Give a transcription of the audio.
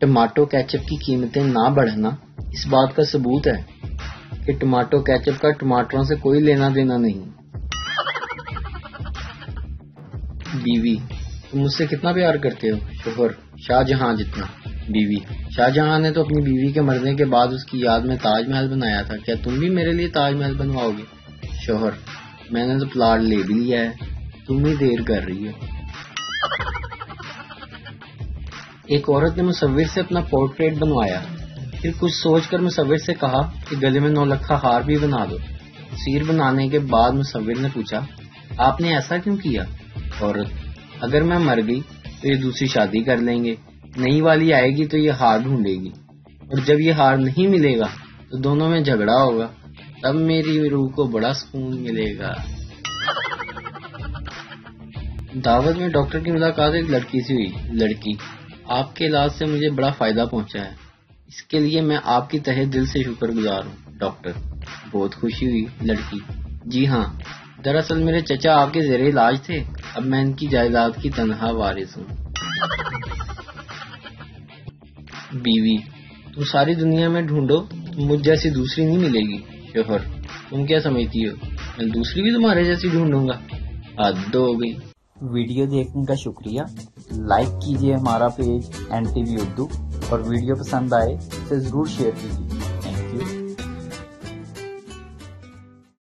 Tomato ketchup کی قیمتیں نہ بڑھنا اس بات کا ثبوت ہے کہ ٹماٹو کیچپ کا ٹماٹروں سے کوئی لینا دینا نہیں۔ بیوی: تم مجھ سے کتنا پیار کرتے ہو؟ شوہر: شاہ جہاں جتنا۔ بیوی: شاہ جہاں نے تو اپنی بیوی کے مرنے کے بعد اس کی یاد میں تاج محل بنایا تھا، کیا تم بھی میرے لیے تاج محل بنواؤ گے؟ شوہر: میں نے تو پلاٹ لے بھی لیا ہے، تم ہی دیر کر رہی ہو۔ ایک عورت نے مصور سے اپنا پورٹریٹ بنوایا، پھر کچھ سوچ کر مصور سے کہا کہ گلے میں 9 لکھا ہار بھی بنا دو۔ تصویر بنانے کے بعد مصور نے پوچھا، آپ نے ایسا کیوں کیا؟ عورت: اگر میں مر گئی تو یہ دوسری شادی کر لیں گے، نئی والی آئے گی تو یہ ہار ڈھونڈے گی، اور جب یہ ہار نہیں ملے گا تو دونوں میں جھگڑا ہوگا، تب میری روح کو بڑا سکون ملے گا۔ دعوت میں ڈاکٹر کی ملاقات ایک لڑکی سے ہوئی۔ لڑکی: آپ کے علاج سے مجھے بڑا فائدہ پہنچا ہے، اس کے لیے میں آپ کی تہہ دل سے شکر گزار ہوں۔ ڈاکٹر: بہت خوشی ہوئی۔ لڑکی: جی ہاں، دراصل میرے چچا آپ کے زیر علاج تھے، اب میں ان کی جائیداد کی تنہا وارث ہوں۔ بیوی: تم ساری دنیا میں ڈھونڈو، تم مجھ جیسی دوسری نہیں ملے گی۔ شوہر: تم کیا سمجھتی ہو میں دوسری بھی تمہارے جیسی ڈھونڈوں گا؟ حد ہو گئی۔ ویڈیو دیکھنے کا شکریہ۔ لائک کیجیے ہمارا پیج NTV اردو، اور ویڈیو پسند آئے اسے ضرور شیئر کیجیے۔